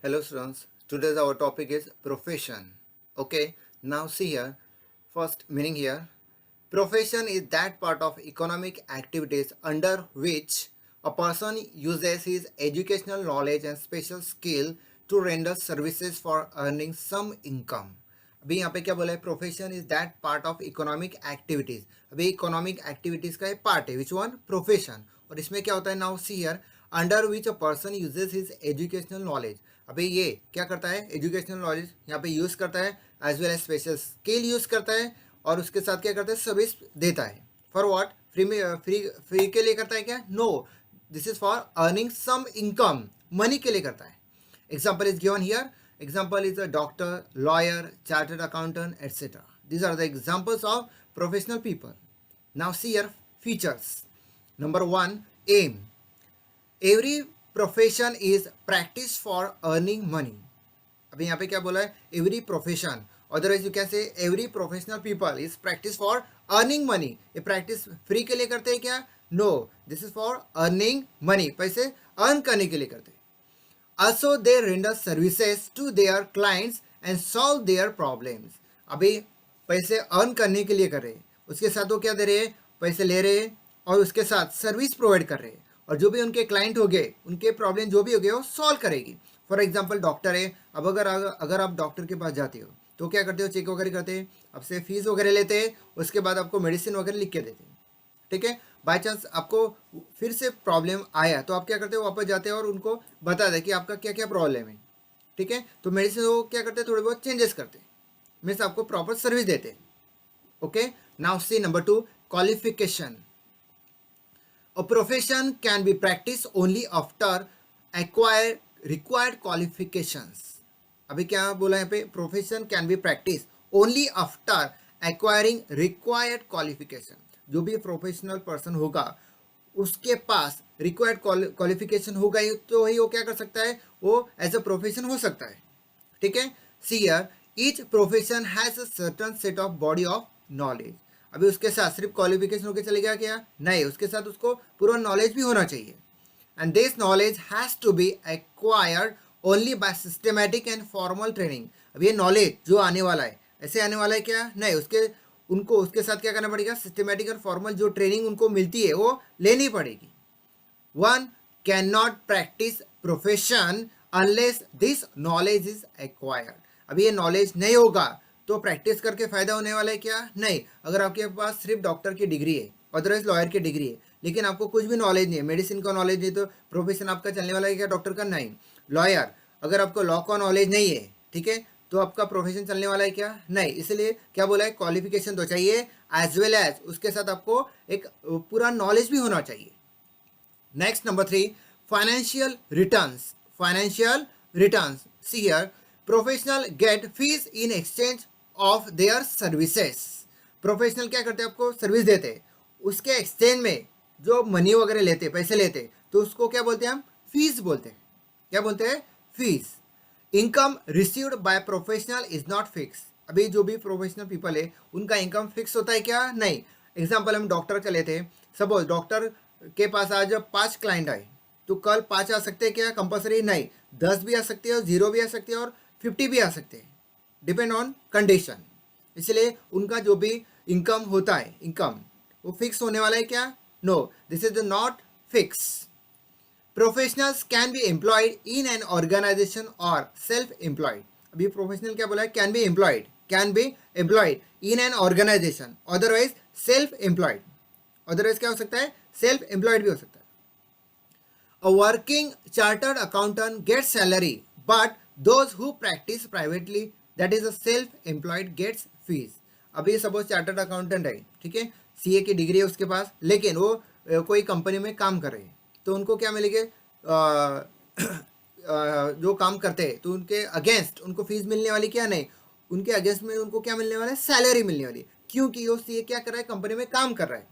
Hello students, today's our topic is profession. Okay, now see here, first meaning here. Profession is that part of economic activities under which a person uses his educational knowledge and special skill to render services for earning some income. अभी यहाँ पे क्या बोला है, profession is that part of economic activities. अभी economic activities का एक part है, विच वन प्रोफेशन. और इसमें क्या होता है, now see here, under which a person uses his educational knowledge. अभी ये क्या करता है, एजुकेशनल नॉलेज यहाँ पे यूज़ करता है, as well as special skill use करता है, और उसके साथ क्या करता है, सर्विस देता है. फॉर व्हाट, फ्री में फ्री के लिए करता है क्या, no, this is for earning some income, money के लिए करता है. Example is given here. Example is a doctor, lawyer, chartered accountant, etc. These are the examples of professional people. Now see your features. Number one, aim. Every profession is practice for earning money. अभी यहाँ पे क्या बोला है, every profession. Otherwise you can say every professional people is practice for earning money. ये practice free के लिए करते हैं क्या, no, this is for earning money, पैसे earn करने के लिए करते हैं. Also they render services to their clients and solve their problems. अभी पैसे अर्न करने के लिए कर रहे हैं, उसके साथ वो क्या दे रहे हैं, पैसे ले रहे हैं, और उसके साथ सर्विस प्रोवाइड कर रहे हैं, और जो भी उनके क्लाइंट हो गए, उनके प्रॉब्लम जो भी हो गए वो सॉल्व करेगी. फॉर एग्जांपल डॉक्टर है. अब अगर आप डॉक्टर के पास जाते हो तो क्या करते हो, चेक वगैरह करते हैं, आपसे फीस वगैरह लेते हैं, उसके बाद आपको मेडिसिन वगैरह लिख के देते हैं. ठीक है, बाई चांस आपको फिर से प्रॉब्लम आया तो आप क्या करते हो, वापस जाते हैं और उनको बता दें कि आपका क्या क्या प्रॉब्लम है. ठीक है, तो मेडिसिन वो क्या करते हैं, थोड़े बहुत चेंजेस करते हैं, मीन्स आपको प्रॉपर सर्विस देते हैं. Okay, now see number two, qualification. A profession can be practice only after acquire required qualifications. अभी क्या बोला यहाँ पे, profession can be practice only after acquiring required qualification. जो भी प्रोफेशनल पर्सन होगा उसके पास रिक्वायर्ड क्वालिफिकेशन होगा ही तो ही वो क्या कर सकता है, वो एज अ प्रोफेशन हो सकता है. ठीक है, see here, each profession has a certain set of body of knowledge. अभी उसके साथ सिर्फ क्वालिफिकेशन होकर चलेगा क्या, नहीं, उसके साथ उसको पूरा नॉलेज भी होना चाहिए. And this knowledge has to be acquired only by systematic and formal training. अब ये नॉलेज जो आने वाला है, ऐसे आने वाला है क्या, नहीं, उसके साथ क्या करना पड़ेगा, सिस्टमेटिक और फॉर्मल जो ट्रेनिंग उनको मिलती है वो लेनी पड़ेगी. One can not practice profession unless this knowledge is acquired. अभी ये नॉलेज नहीं होगा तो प्रैक्टिस करके फायदा होने वाला है क्या, नहीं. अगर आपके पास सिर्फ डॉक्टर की डिग्री है, अदरवाइज लॉयर की डिग्री है, लेकिन आपको कुछ भी नॉलेज नहीं है, मेडिसिन का नॉलेज नहीं, तो प्रोफेशन आपका चलने वाला है क्या, डॉक्टर का, नहीं. लॉयर, अगर आपको लॉ का नॉलेज नहीं है, ठीक है, तो आपका प्रोफेशन चलने वाला है क्या, नहीं. इसलिए क्या बोला है, क्वालिफिकेशन तो चाहिए, एज वेल एज उसके साथ आपको एक पूरा नॉलेज भी होना चाहिए. Next number three, financial returns. Financial returns, see here, professional get fees in exchange of their services. Professional क्या करते हैं, आपको सर्विस देते हैं, उसके एक्सचेंज में जो मनी वगैरह लेते, पैसे लेते, तो उसको क्या बोलते हैं, हम फीस बोलते हैं. क्या बोलते हैं, fees. Income received by professional is not fix. अभी जो भी प्रोफेशनल पीपल है उनका इनकम फिक्स होता है क्या, नहीं. एग्जाम्पल हम डॉक्टर का लेते हैं. सपोज डॉक्टर के पास आज 5 क्लाइंट आए तो कल 5 आ सकते हैं क्या, कंपलसरी, नहीं. 10 भी आ सकते हैं, और 0 भी आ सकते हैं, और 50 भी आ सकते हैं, डिपेंड ऑन कंडीशन. इसलिए उनका जो भी इनकम होता है, इनकम वो फिक्स होने वाला है क्या, no, this is not fix. Professionals can be employed in an organization और सेल्फ एम्प्लॉयड. अभी प्रोफेशनल क्या बोला है, can be employed, can be employed in an organization, otherwise self employed. Otherwise क्या हो सकता है, सेल्फ एम्प्लॉयड भी हो सकता है. A working chartered accountant gets salary, but those who practice privately, that is a self employed, gets fees. अभी suppose chartered accountant है, ठीक है, सीए की डिग्री है उसके पास, लेकिन वो कोई कंपनी में काम कर रहे हैं, तो उनको क्या मिलेंगे, जो काम करते हैं तो उनके अगेंस्ट उनको फीस मिलने वाली क्या, नहीं, उनके अगेंस्ट में उनको क्या मिलने वाला है, सैलरी मिलने वाली, क्योंकि वो सीए क्या कर रहा है, कंपनी में काम कर रहा है.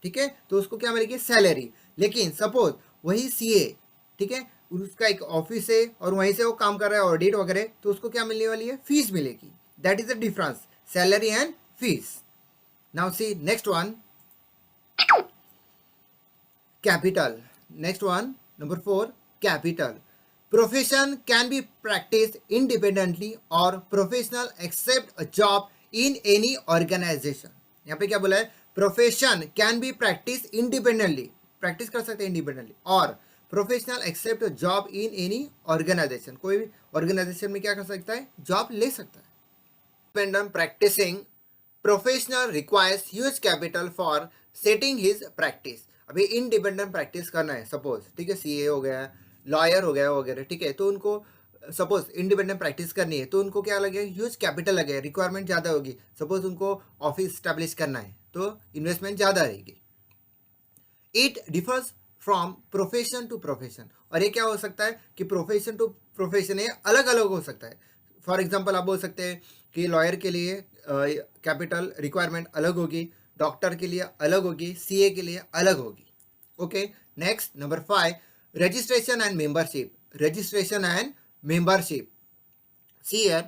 ठीक है, तो उसको क्या मिलेगी, सैलरी. लेकिन सपोज वही सीए, ठीक है, उसका एक ऑफिस है और वहीं से वो काम कर रहा है, ऑडिट वगैरह, तो उसको क्या मिलने वाली है, फीस मिलेगी. That is the difference, salary and fees. Now see next one, capital. Next one, number 4, capital. Profession can be practice independently और professional accept a job in any organization. यहाँ पे क्या बोला है, profession can be practice independently, practice कर सकते हैं independently, और professional accept job in any organization, कोई भी ऑर्गेनाइजेशन में क्या कर सकता है, जॉब ले सकता है। Independent practising professional requires huge capital for setting his practice. अभी इंडिपेंडेंट प्रैक्टिस करना है सपोज, ठीक है, सीए हो गया, लॉयर हो गया वगैरह, ठीक है, तो उनको सपोज इंडिपेंडेंट प्रैक्टिस करनी है तो उनको क्या लगेगा, ह्यूज कैपिटल लगेगा, रिक्वायरमेंट ज़्यादा होगी। सपोज उनको ऑफिस स्टैब्लिश करना है तो इन्वेस्टमेंट ज़्यादा रहेगी। It differs from profession to profession, और ये क्या हो सकता है कि प्रोफेशन टू प्रोफेशन ये अलग अलग हो सकता है। फॉर एग्जांपल आप बोल सकते हैं कि लॉयर के लिए कैपिटल रिक्वायरमेंट अलग होगी, डॉक्टर के लिए अलग होगी, सीए के लिए अलग होगी। Okay, next number 5, registration and membership. Registration and membership, see here,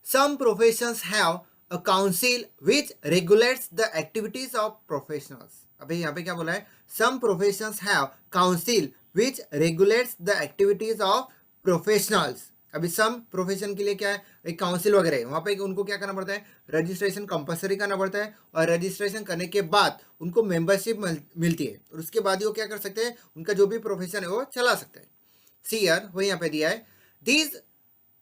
some professions have a council which regulates the activities of professionals। अभी यहाँ पे क्या बोला है, some professions have council which regulates the activities of professionals। अभी सम profession के लिए क्या है, एक काउंसिल वगैरह है, वहाँ पे उनको क्या करना पड़ता है, रजिस्ट्रेशन कंपलसरी करना पड़ता है, और रजिस्ट्रेशन करने के बाद उनको मेंबरशिप मिलती है, और उसके बाद ही वो क्या कर सकते हैं, उनका जो भी प्रोफेशन है वो चला सकते हैं। सी हियर, वही यहाँ पे दिया है, these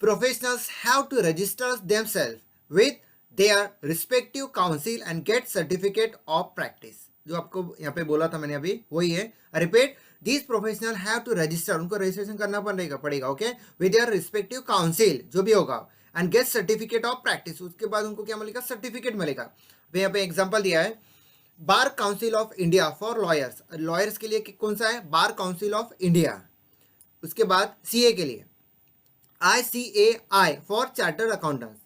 professionals have to register themselves with their respective council and get certificate of practice। जो आपको यहाँ पे बोला था मैंने अभी वही है, repeat, these professionals have to register, उनको रजिस्ट्रेशन करना पड़ेगा, okay, with their respective council जो भी होगा, and get certificate of practice, उसके बाद उनको क्या मिलेगा, सर्टिफिकेट मिलेगा। अभी यहाँ पे एग्जाम्पल दिया है, bar council of India for lawyers, lawyers के लिए कौन सा है, बार काउंसिल ऑफ इंडिया। उसके बाद सीए के लिए ICAI for chartered accountants,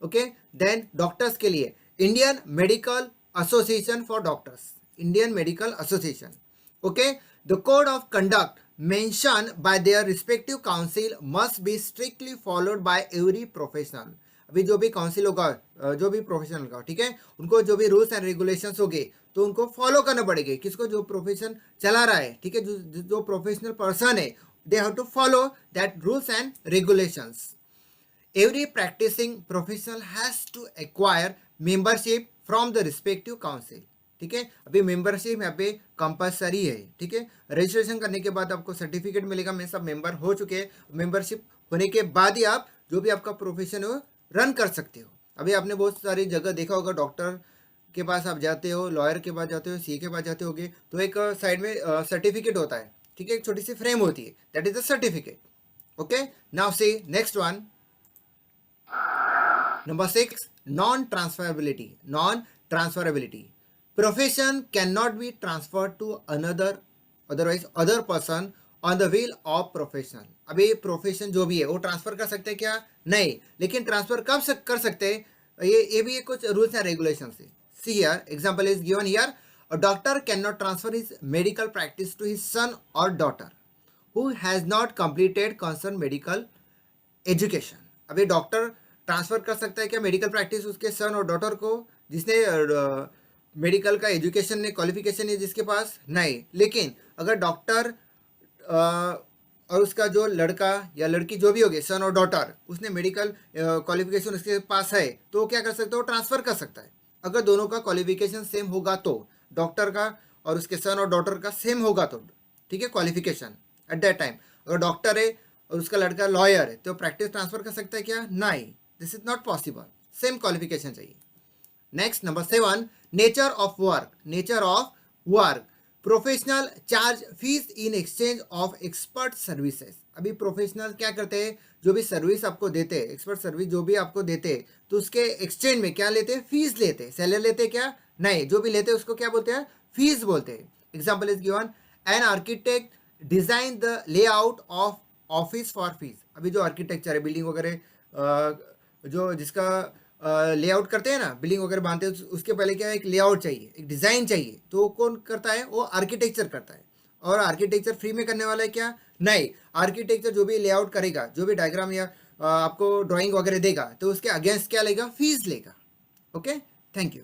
okay, then doctors के लिए Indian medical association for doctors, Indian medical association, okay. The code of conduct mention by their respective council must be strictly followed by every professional. अभी जो भी council होगा, जो भी professional का, ठीक है, उनको जो भी रूल्स एंड रेगुलेशंस होंगे तो उनको फॉलो करना पड़ेगा, किसको, जो प्रोफेशन चला रहा है, ठीक है, जो प्रोफेशनल पर्सन है, they have to follow that rules and regulations। Every practicing professional has to acquire membership from the respective council। ठीक है, अभी मेंबरशिप यहाँ पे कंपलसरी है, ठीक है, रजिस्ट्रेशन करने के बाद आपको सर्टिफिकेट मिलेगा, मैं सब मेंबर हो चुके हैं। मेंबरशिप होने के बाद ही आप जो भी आपका प्रोफेशन है रन कर सकते हो। अभी आपने बहुत सारी जगह देखा होगा, डॉक्टर के पास आप जाते हो, लॉयर के पास जाते हो, सीए के पास जाते होगे, तो एक साइड में सर्टिफिकेट होता है, ठीक है, एक छोटी सी फ्रेम होती है, that is the certificate. Okay, now see next one, number 6, non transferability. Non transferability, profession can not be transferred to another otherwise other person on the will of professional. अभी profession जो भी है वो transfer कर सकते हैं क्या, नहीं, लेकिन ट्रांसफर कब कर सकते हैं, ये भी कुछ रूल्स एंड रेगुलेशन है। See here, example is given here, a doctor cannot transfer his medical practice to his son or daughter who has not completed concerned medical education। अभी डॉक्टर ट्रांसफर कर सकता है क्या मेडिकल प्रैक्टिस उसके सन और daughter को, जिसने मेडिकल का एजुकेशन ने क्वालिफिकेशन है जिसके पास, नहीं, लेकिन अगर डॉक्टर और उसका जो लड़का या लड़की जो भी होगी, सन और डॉटर, उसने मेडिकल क्वालिफिकेशन उसके पास है तो क्या कर सकता है, वो ट्रांसफर कर सकता है। अगर दोनों का क्वालिफिकेशन सेम होगा तो, डॉक्टर का और उसके सन और डॉटर का सेम होगा तो, ठीक है, क्वालिफिकेशन एट दैट टाइम। अगर डॉक्टर है और उसका लड़का लॉयर है तो प्रैक्टिस ट्रांसफर कर सकता है क्या, नहीं, this is not possible, same qualification चाहिए। Next number 7, nature of work. Nature of work, professional charge fees in exchange of expert services. अभी प्रोफेशनल क्या करते हैं, जो भी सर्विस आपको देते हैं, एक्सपर्ट सर्विस जो भी आपको देते हैं, तो उसके एक्सचेंज में क्या लेते हैं, फीस लेते हैं, सैलरी लेते हैं क्या, नहीं, जो भी लेते हैं उसको क्या बोलते हैं, फीस बोलते हैं। Example is given, an architect design the layout of office for fees. अभी जो आर्किटेक्चर है, बिल्डिंग वगैरह जो जिसका लेआउट करते हैं ना, बिल्डिंग वगैरह बांधते हैं, उसके पहले क्या है, एक लेआउट चाहिए, एक डिज़ाइन चाहिए, तो वो कौन करता है, वो आर्किटेक्चर करता है। और आर्किटेक्चर फ्री में करने वाला है क्या, नहीं, आर्किटेक्चर जो भी लेआउट करेगा, जो भी डायग्राम या आपको ड्राइंग वगैरह देगा, तो उसके अगेंस्ट क्या लेगा, फीस लेगा। Okay, thank you.